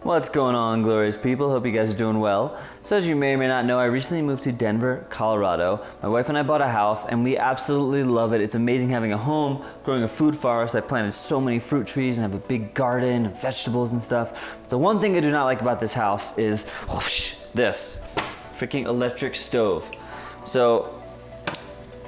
What's going on, glorious people? Hope you guys are doing well. So as you may or may not know, I recently moved to Denver, Colorado. My wife and I bought a house and we absolutely love it. It's amazing having a home, growing a food forest. I planted so many fruit trees and have a big garden and vegetables and stuff. But the one thing I do not like about this house is whoosh, this freaking electric stove. So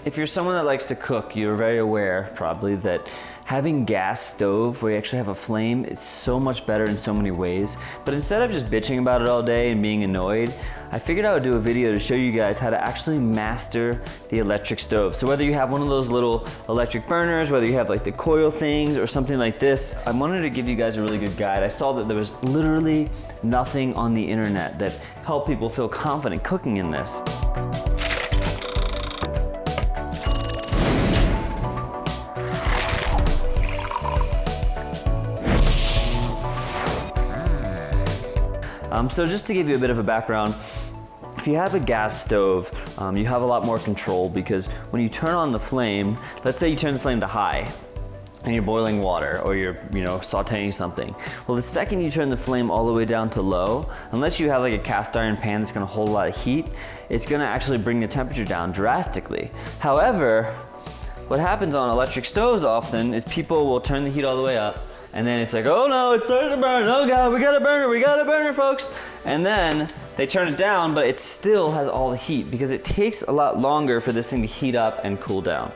if you're someone that likes to cook, you're very aware probably that having gas stove where you actually have a flame, it's so much better in so many ways. But instead of just bitching about it all day and being annoyed, I figured I would do a video to show you guys how to actually master the electric stove. So whether you have one of those little electric burners, whether you have like the coil things or something like this, I wanted to give you guys a really good guide. I saw that there was literally nothing on the internet that helped people feel confident cooking in this. So just to give you a bit of a background, if you have a gas stove, you have a lot more control because when you turn on the flame, let's say you turn the flame to high and you're boiling water or you're sauteing something. Well, the second you turn the flame all the way down to low, unless you have like a cast iron pan that's gonna hold a lot of heat, it's gonna actually bring the temperature down drastically. However, what happens on electric stoves often is people will turn the heat all the way up, and then it's like, oh no, it's starting to burn. Oh God, we got a burner, folks. And then they turn it down, but it still has all the heat because it takes a lot longer for this thing to heat up and cool down.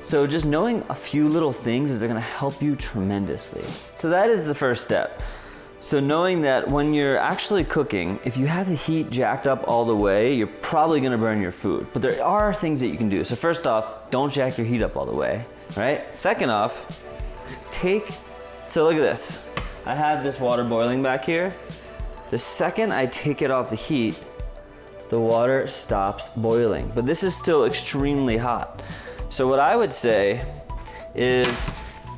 So just knowing a few little things is gonna help you tremendously. So that is the first step. So knowing that when you're actually cooking, if you have the heat jacked up all the way, you're probably gonna burn your food. But there are things that you can do. So first off, don't jack your heat up all the way, right? Second off, so look at this. I have this water boiling back here. The second I take it off the heat, the water stops boiling. But this is still extremely hot. So what I would say is,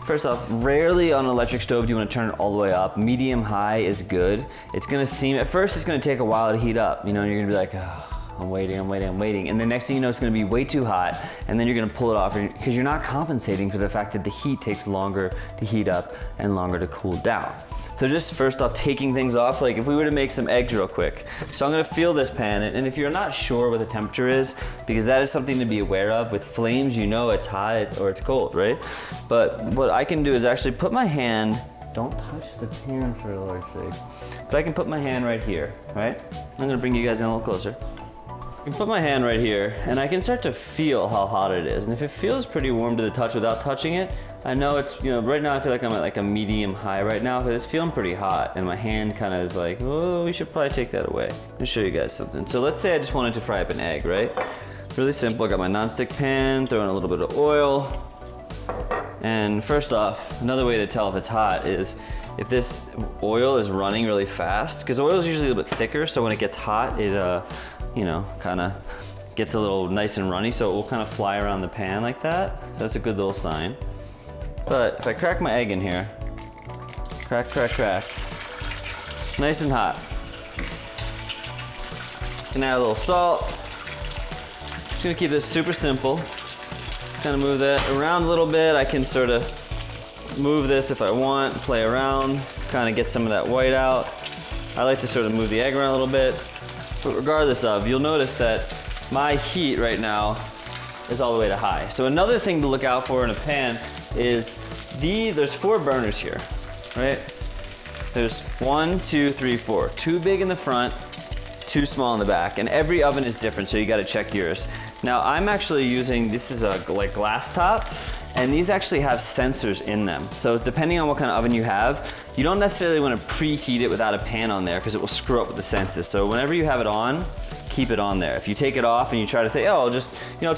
first off, rarely on an electric stove do you want to turn it all the way up. Medium high is good. It's gonna seem, at first it's gonna take a while to heat up. And you're gonna be like, oh, I'm waiting. And the next thing you know, it's gonna be way too hot, and then you're gonna pull it off because you're not compensating for the fact that the heat takes longer to heat up and longer to cool down. So just first off, taking things off, like if we were to make some eggs real quick. So I'm gonna feel this pan, and if you're not sure what the temperature is, because that is something to be aware of, with flames, you know it's hot or it's cold, right? But what I can do is actually put my hand, don't touch the pan for the Lord's sake, but I can put my hand right here, right? I'm gonna bring you guys in a little closer. I can put my hand right here and I can start to feel how hot it is. And if it feels pretty warm to the touch without touching it, I know it's, right now I feel like I'm at like a medium high right now because it's feeling pretty hot and my hand kind of is like, oh, we should probably take that away. Let me show you guys something. So let's say I just wanted to fry up an egg, right? Really simple, I got my nonstick pan, throw in a little bit of oil. And first off, another way to tell if it's hot is if this oil is running really fast, because oil is usually a little bit thicker, so when it gets hot, it kind of gets a little nice and runny, so it will kind of fly around the pan like that. So that's a good little sign. But if I crack my egg in here, crack, nice and hot. Can add a little salt. Just gonna keep this super simple. Kind of move that around a little bit. I can sort of move this if I want, play around, kind of get some of that white out. I like to sort of move the egg around a little bit. But regardless of, you'll notice that my heat right now is all the way to high. So another thing to look out for in a pan is there's 4 burners here, right? There's 1, 2, 3, 4. 2 big in the front, 2 small in the back, and every oven is different, so you gotta check yours. Now I'm actually using, this is a glass top, and these actually have sensors in them. So depending on what kind of oven you have, you don't necessarily want to preheat it without a pan on there because it will screw up with the sensors. So whenever you have it on, keep it on there. If you take it off and you try to say, oh, I'll just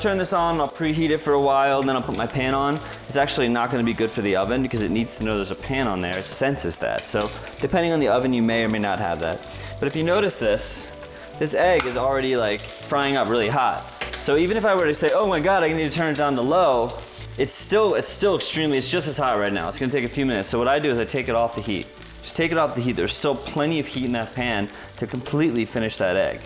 turn this on, I'll preheat it for a while, and then I'll put my pan on, it's actually not going to be good for the oven because it needs to know there's a pan on there. It senses that. So depending on the oven, you may or may not have that. But if you notice this egg is already like frying up really hot. So even if I were to say, oh my God, I need to turn it down to low, it's still extremely, it's just as hot right now. It's gonna take a few minutes. So what I do is I take it off the heat. Just take it off the heat. There's still plenty of heat in that pan to completely finish that egg,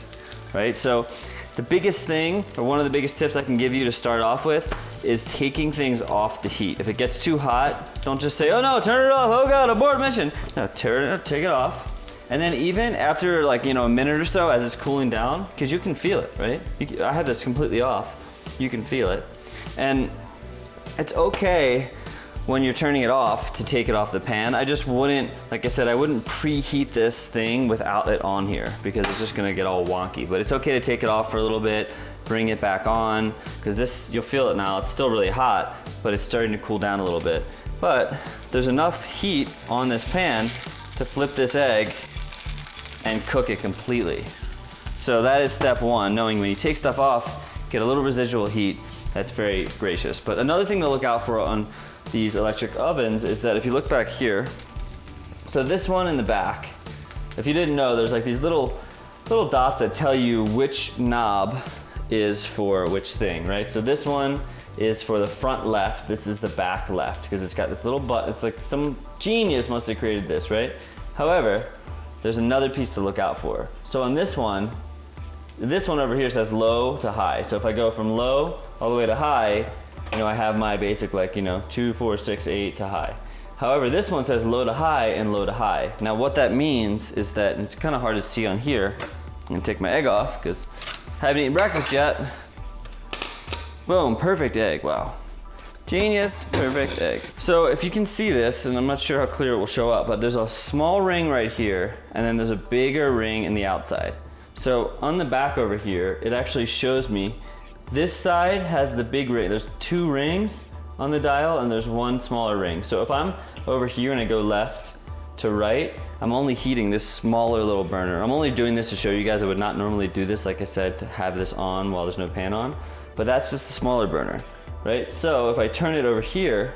right? So the biggest thing, or one of the biggest tips I can give you to start off with, is taking things off the heat. If it gets too hot, don't just say, oh no, turn it off, oh God, abort mission. No, take it off. And then even after like, a minute or so as it's cooling down, because you can feel it, right? I have this completely off. You can feel it. And it's okay when you're turning it off to take it off the pan. I just wouldn't, like I said, I wouldn't preheat this thing without it on here because it's just gonna get all wonky. But it's okay to take it off for a little bit, bring it back on, because this, you'll feel it now. It's still really hot, but it's starting to cool down a little bit. But there's enough heat on this pan to flip this egg and cook it completely. So that is step one, knowing when you take stuff off, get a little residual heat. That's very gracious. But another thing to look out for on these electric ovens is that if you look back here, so this one in the back, if you didn't know, there's like these little dots that tell you which knob is for which thing, right? So this one is for the front left, this is the back left, because it's got this little button. It's like some genius must have created this, right? However, there's another piece to look out for. So on this one over here says low to high. So if I go from low all the way to high, I have my basic 2, 4, 6, 8 to high. However, this one says low to high and low to high. Now what that means is that, and it's kind of hard to see on here, I'm gonna take my egg off because I haven't eaten breakfast yet. Boom, perfect egg, wow. Genius, perfect egg. So if you can see this, and I'm not sure how clear it will show up, but there's a small ring right here, and then there's a bigger ring in the outside. So on the back over here, it actually shows me this side has the big ring. There's 2 rings on the dial, and there's 1 smaller ring. So if I'm over here and I go left to right, I'm only heating this smaller little burner. I'm only doing this to show you guys. I would not normally do this, like I said, to have this on while there's no pan on, but that's just a smaller burner. Right? So if I turn it over here,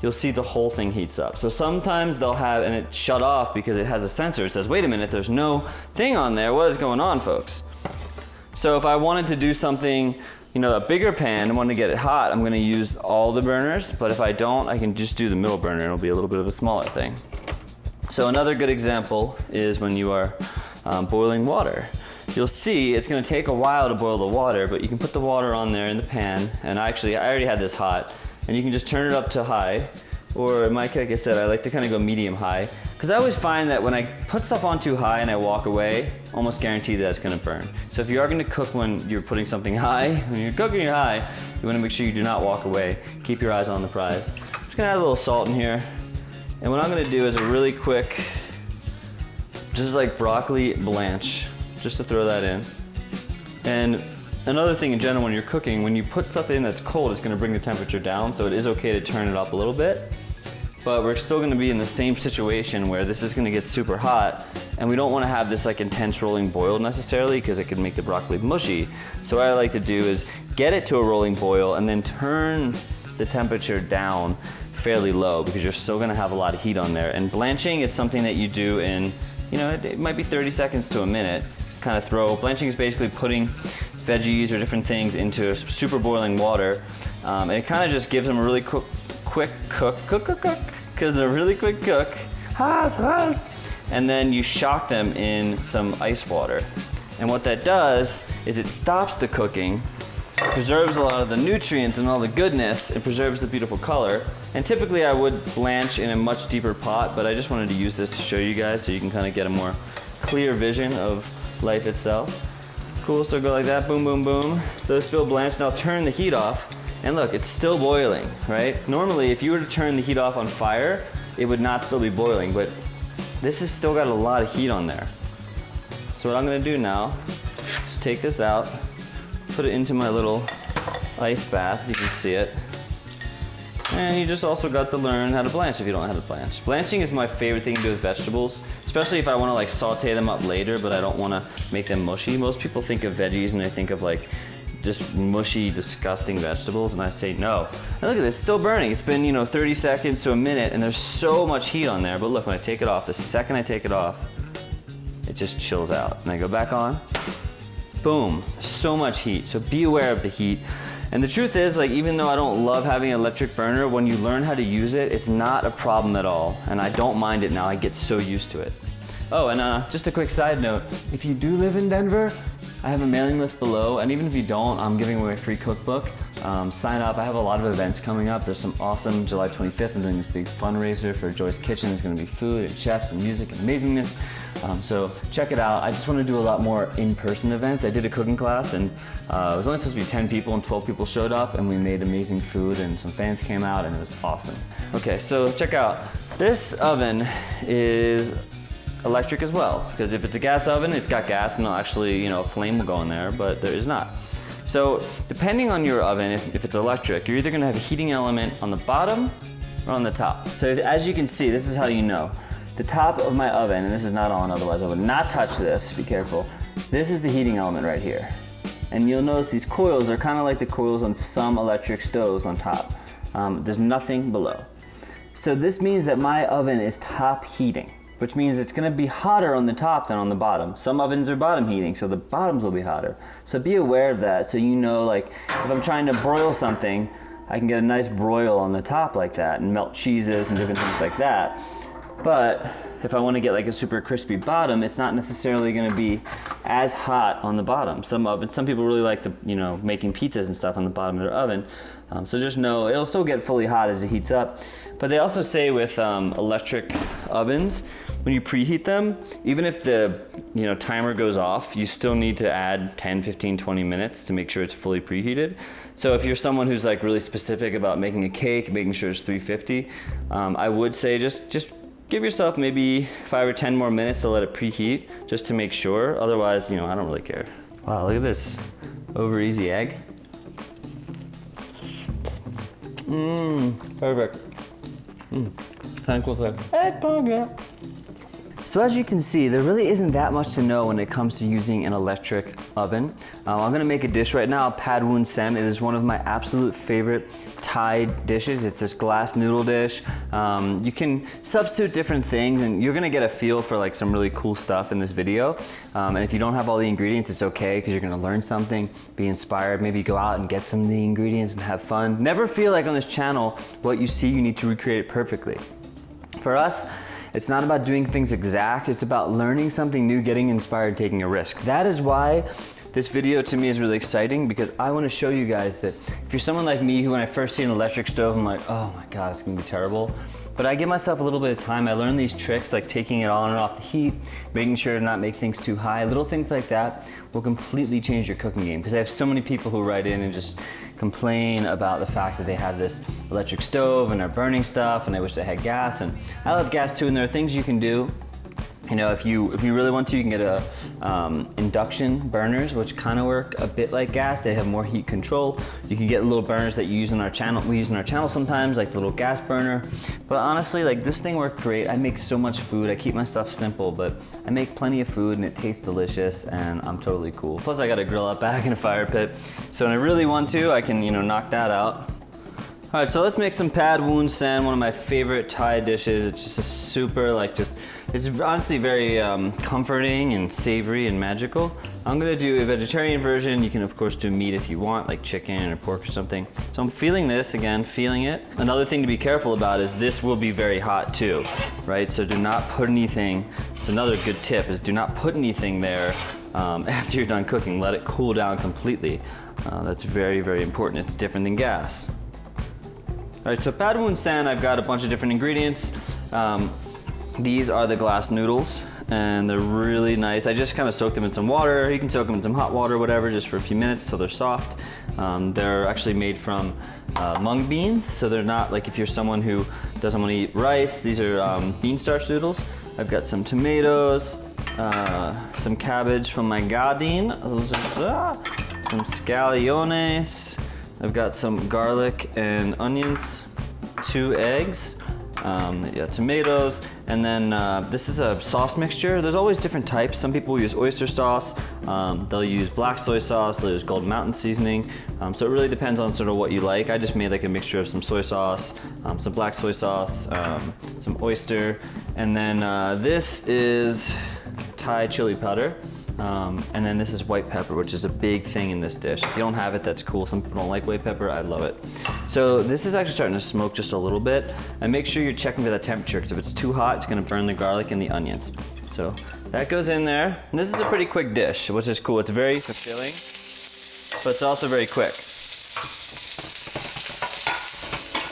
you'll see the whole thing heats up. So sometimes they'll have, and it shut off because it has a sensor. It says, wait a minute, there's no thing on there. What is going on, folks? So if I wanted to do something, a bigger pan and want to get it hot, I'm gonna use all the burners. But if I don't, I can just do the middle burner. It'll be a little bit of a smaller thing. So another good example is when you are boiling water. You'll see it's gonna take a while to boil the water, but you can put the water on there in the pan, and I already had this hot, and you can just turn it up to high, or like I said, I like to kind of go medium high, because I always find that when I put stuff on too high and I walk away, almost guaranteed that it's gonna burn. So if you are gonna cook when you're putting something high, when you're cooking high, you wanna make sure you do not walk away. Keep your eyes on the prize. I'm just gonna add a little salt in here, and what I'm gonna do is a really quick, just like broccoli blanch, just to throw that in. And another thing in general when you're cooking, when you put stuff in that's cold, it's gonna bring the temperature down, so it is okay to turn it up a little bit. But we're still gonna be in the same situation where this is gonna get super hot, and we don't wanna have this like intense rolling boil necessarily, because it could make the broccoli mushy. So what I like to do is get it to a rolling boil and then turn the temperature down fairly low, because you're still gonna have a lot of heat on there. And blanching is something that you do in, it might be 30 seconds to a minute. Kind of throw. Blanching is basically putting veggies or different things into super boiling water, and it kind of just gives them a really quick cook, because they're really quick cook, hot, and then you shock them in some ice water. And what that does is it stops the cooking, preserves a lot of the nutrients and all the goodness, it preserves the beautiful color. And typically I would blanch in a much deeper pot, but I just wanted to use this to show you guys so you can kind of get a more clear vision of life itself. Cool, so go like that, boom, boom, boom. Those feel blanched. Now turn the heat off, and look, it's still boiling, right? Normally, if you were to turn the heat off on fire, it would not still be boiling, but this has still got a lot of heat on there. So what I'm gonna do now is take this out, put it into my little ice bath, you can see it. And you just also got to learn how to blanch if you don't know how to blanch. Blanching is my favorite thing to do with vegetables, especially if I want to like saute them up later, but I don't want to make them mushy. Most people think of veggies and they think of like just mushy, disgusting vegetables, and I say no. And look at this, it's still burning. It's been 30 seconds to a minute, and there's so much heat on there. But look, when I take it off, the second I take it off, it just chills out. And I go back on, boom, so much heat. So be aware of the heat. And the truth is, like, even though I don't love having an electric burner, when you learn how to use it, it's not a problem at all. And I don't mind it now, I get so used to it. Oh, and just a quick side note, if you do live in Denver, I have a mailing list below, and even if you don't, I'm giving away a free cookbook. sign up. I have a lot of events coming up. There's some awesome July 25th. I'm doing this big fundraiser for Joy's Kitchen. There's going to be food and chefs and music and amazingness. So check it out. I just want to do a lot more in-person events. I did a cooking class and it was only supposed to be 10 people and 12 people showed up and we made amazing food and some fans came out and it was awesome. Okay, so check out. This oven is electric as well, because if it's a gas oven, it's got gas and actually, a flame will go in there, but there is not. So depending on your oven, if it's electric, you're either gonna have a heating element on the bottom or on the top. So as you can see, this is how you know. The top of my oven, and this is not on, otherwise I would not touch this, be careful. This is the heating element right here. And you'll notice these coils are kind of like the coils on some electric stoves on top. There's nothing below. So this means that my oven is top heating, which means it's gonna be hotter on the top than on the bottom. Some ovens are bottom heating, so the bottoms will be hotter. So be aware of that, so you know, like, if I'm trying to broil something, I can get a nice broil on the top like that and melt cheeses and different things like that. But if I wanna get like a super crispy bottom, it's not necessarily gonna be as hot on the bottom. Some people really like making pizzas and stuff on the bottom of their oven. So just know, it'll still get fully hot as it heats up. But they also say with electric ovens, when you preheat them, even if the timer goes off, you still need to add 10, 15, 20 minutes to make sure it's fully preheated. So if you're someone who's like really specific about making a cake, making sure it's 350, I would say just give yourself maybe 5 or 10 more minutes to let it preheat, just to make sure. Otherwise, I don't really care. Wow, look at this over easy egg. Perfect. Thankful for egg. So as you can see, there really isn't that much to know when it comes to using an electric oven. I'm gonna make a dish right now, pad woon sen. It is one of my absolute favorite Thai dishes. It's this glass noodle dish. You can substitute different things and you're gonna get a feel for like some really cool stuff in this video. And if you don't have all the ingredients, it's okay, because you're gonna learn something, be inspired, maybe go out and get some of the ingredients and have fun. Never feel like on this channel, what you see, you need to recreate it perfectly. For us, it's not about doing things exact, it's about learning something new, getting inspired, taking a risk. That is why this video to me is really exciting, because I want to show you guys that if you're someone like me who when I first see an electric stove, I'm like, oh my God, it's gonna be terrible. But I give myself a little bit of time. I learn these tricks, like taking it on and off the heat, making sure to not make things too high. Little things like that will completely change your cooking game, because I have so many people who write in and just complain about the fact that they have this electric stove and they're burning stuff and they wish they had gas. And I love gas too, and there are things you can do. If you really want to, you can get a induction burners, which kind of work a bit like gas. They have more heat control. You can get little burners that you use in our channel. We use in our channel sometimes, like the little gas burner. But honestly, like this thing worked great. I make so much food. I keep my stuff simple, but I make plenty of food and it tastes delicious, and I'm totally cool. Plus, I got a grill out back and a fire pit, so when I really want to, I can knock that out. All right, so let's make some pad woon sen, one of my favorite Thai dishes. It's just a super, it's honestly very comforting and savory and magical. I'm gonna do a vegetarian version. You can of course do meat if you want, like chicken or pork or something. So I'm feeling this, again, feeling it. Another thing to be careful about is this will be very hot too, right? So do not put anything, it's another good tip, is do not put anything there after you're done cooking. Let it cool down completely. That's very, very important. It's different than gas. All right, so pad woon sen, I've got a bunch of different ingredients. These are the glass noodles, and they're really nice. I just kind of soak them in some water. You can soak them in some hot water, whatever, just for a few minutes till they're soft. They're actually made from mung beans, so they're not like if you're someone who doesn't want to eat rice. These are bean starch noodles. I've got some tomatoes, some cabbage from my garden, some scallions. I've got some garlic and onions, 2 eggs, tomatoes, and then this is a sauce mixture. There's always different types. Some people use oyster sauce, they'll use black soy sauce, they'll use Golden Mountain seasoning. So it really depends on sort of what you like. I just made like a mixture of some soy sauce, some black soy sauce, some oyster, and then this is Thai chili powder. And then this is white pepper, which is a big thing in this dish. If you don't have it, that's cool. Some people don't like white pepper, I love it. So this is actually starting to smoke just a little bit. And make sure you're checking for the temperature, because if it's too hot, it's gonna burn the garlic and the onions. So that goes in there. And this is a pretty quick dish, which is cool. It's very fulfilling, but it's also very quick.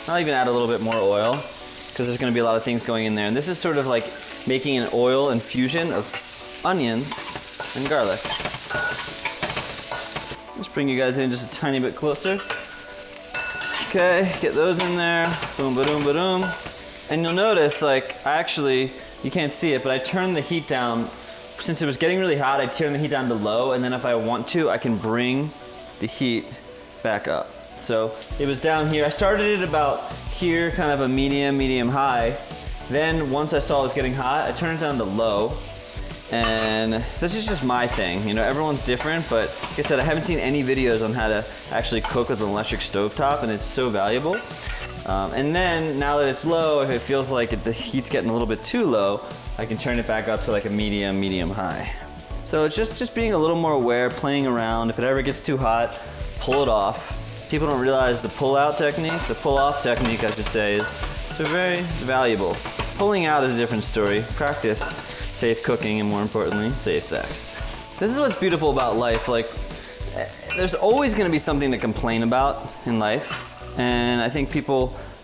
I'll even add a little bit more oil because there's going to be a lot of things going in there. And this is sort of like making an oil infusion of onions and garlic. Let's bring you guys in just a tiny bit closer. Okay, get those in there. Boom, ba-doom, ba-doom. And you'll notice, like, you can't see it, but I turned the heat down. Since it was getting really hot, I turned the heat down to low, and then if I want to, I can bring the heat back up. So it was down here. I started it about here, kind of a medium high. Then once I saw it was getting hot, I turned it down to low. And this is just my thing. You know, everyone's different, but like I said, I haven't seen any videos on how to actually cook with an electric stovetop, and it's so valuable. And then now that it's low, if it feels like the heat's getting a little bit too low, I can turn it back up to like a medium high. So it's just being a little more aware, playing around. If it ever gets too hot, pull it off. People don't realize the pullout technique, the pull-off technique, I should say, is very valuable. Pulling out is a different story. Practice safe cooking, and more importantly, safe sex. This is what's beautiful about life. Like, there's always going to be something to complain about in life, and I think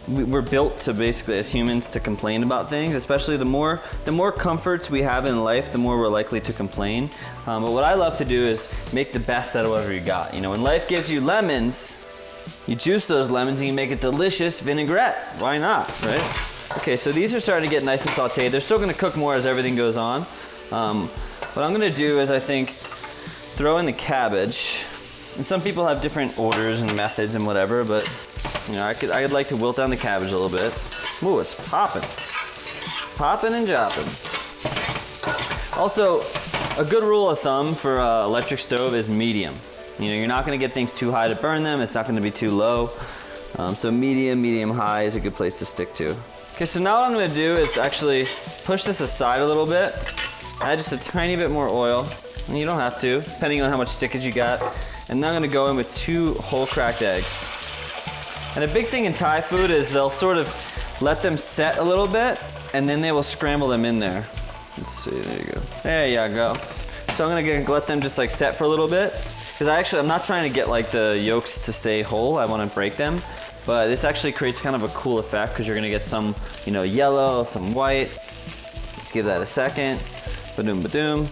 we're built to basically, as humans, to complain about things. Especially the more comforts we have in life, the more we're likely to complain. But what I love to do is make the best out of whatever you got. You know, when life gives you lemons, you juice those lemons and you make a delicious vinaigrette. Why not, right? Okay, so these are starting to get nice and sauteed. They're still gonna cook more as everything goes on. What I'm gonna do is, I think, throw in the cabbage. And some people have different orders and methods and whatever, but you know, I'd like to wilt down the cabbage a little bit. Ooh, it's popping. Popping and dropping. Also, a good rule of thumb for an electric stove is medium. You know, you're not gonna get things too high to burn them. It's not gonna be too low. So medium high is a good place to stick to. Okay, so now what I'm gonna do is actually push this aside a little bit, add just a tiny bit more oil, and you don't have to, depending on how much stickage you got. And now I'm gonna go in with 2 whole cracked eggs. And a big thing in Thai food is they'll sort of let them set a little bit, and then they will scramble them in there. Let's see, there you go. There you go. So I'm gonna let them just like set for a little bit, because I'm not trying to get like the yolks to stay whole, I wanna break them. But this actually creates kind of a cool effect, because you're gonna get some, you know, yellow, some white. Let's give that a second. Ba-doom, ba-doom.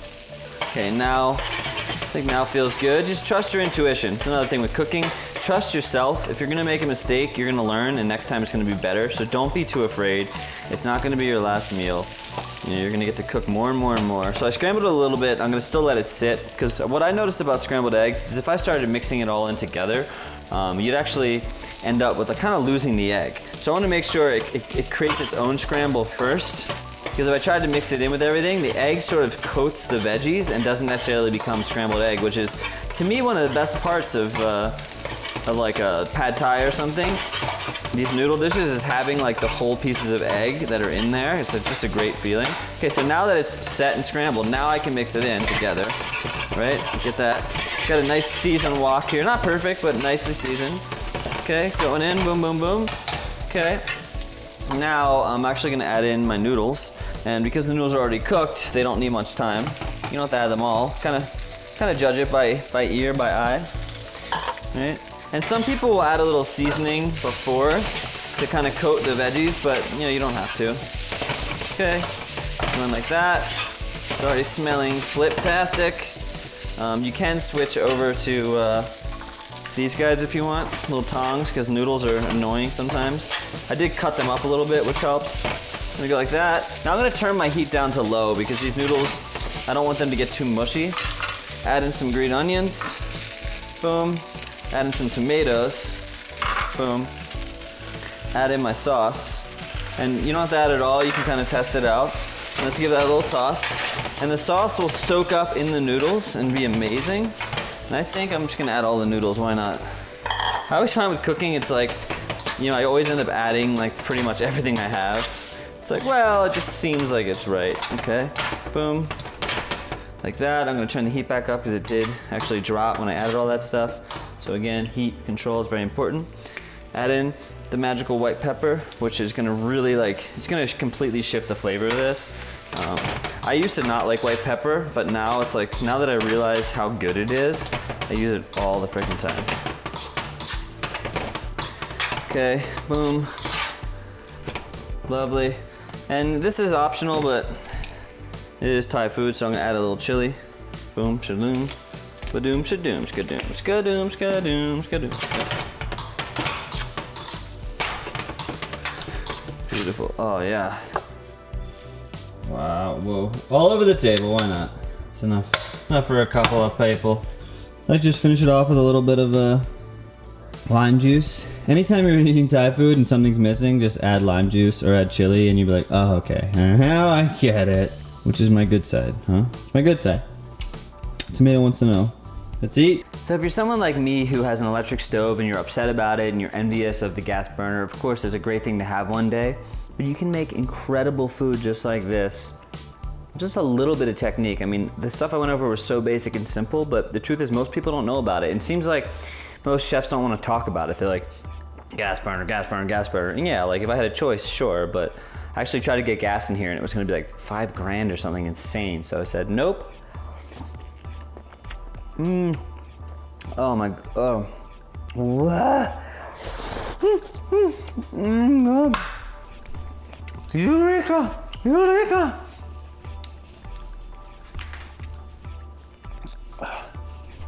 Okay, now, I think now feels good. Just trust your intuition. It's another thing with cooking. Trust yourself. If you're gonna make a mistake, you're gonna learn, and next time it's gonna be better. So don't be too afraid. It's not gonna be your last meal. You know, you're gonna get to cook more and more and more. So I scrambled it a little bit. I'm gonna still let it sit, because what I noticed about scrambled eggs is if I started mixing it all in together, you'd actually end up with kind of losing the egg. So I want to make sure it creates its own scramble first, because if I tried to mix it in with everything, the egg sort of coats the veggies and doesn't necessarily become scrambled egg, which is, to me, one of the best parts of like a pad thai or something. These noodle dishes is having like the whole pieces of egg that are in there. It's just a great feeling. Okay, so now that it's set and scrambled, now I can mix it in together, right? Get that. Got a nice seasoned wok here. Not perfect, but nicely seasoned. Okay, going in, boom, boom, boom. Okay, now I'm actually gonna add in my noodles. And because the noodles are already cooked, they don't need much time. You don't have to add them all. Kind of judge it by ear, by eye. Right? And some people will add a little seasoning before to kind of coat the veggies, but you know, you don't have to. Okay, going like that. It's already smelling flip-tastic. You can switch over to these guys if you want, little tongs, because noodles are annoying sometimes. I did cut them up a little bit, which helps. I'm gonna go like that. Now I'm gonna turn my heat down to low, because these noodles, I don't want them to get too mushy. Add in some green onions, boom. Add in some tomatoes, boom. Add in my sauce. And you don't have to add it all, you can kind of test it out. And let's give that a little toss. And the sauce will soak up in the noodles and be amazing. And I think I'm just gonna add all the noodles, why not? I always find with cooking, it's like, you know, I always end up adding like pretty much everything I have. It's like, well, it just seems like it's right, okay? Boom, like that. I'm gonna turn the heat back up because it did actually drop when I added all that stuff. So again, heat control is very important. Add in the magical white pepper, which is gonna really it's gonna completely shift the flavor of this. I used to not like white pepper, but now it's like, now that I realize how good it is, I use it all the freaking time. Okay, boom. Lovely. And this is optional, but it is Thai food, so I'm gonna add a little chili. Boom, shadoom, badoom, shadoom, skadoom, skadoom, skadoom, skadoom. Beautiful. Oh yeah. Wow. Whoa. All over the table. Why not? It's enough. Enough for a couple of people. Let's just finish it off with a little bit of lime juice. Anytime you're eating Thai food and something's missing, just add lime juice or add chili, and you'll be like, oh, okay. Now I get it. Which is my good side, huh? It's my good side. Tomato wants to know. Let's eat. So if you're someone like me who has an electric stove and you're upset about it and you're envious of the gas burner, of course it's a great thing to have one day, but you can make incredible food just like this. Just a little bit of technique. I mean, the stuff I went over was so basic and simple, but the truth is most people don't know about it. And it seems like most chefs don't want to talk about it. They're like, gas burner, gas burner, gas burner. And yeah, like if I had a choice, sure, but I actually tried to get gas in here and it was gonna be like $5 grand or something insane. So I said, nope. Oh my, oh. What? Eureka! Eureka!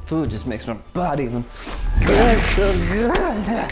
Food just makes my body even. It's so good.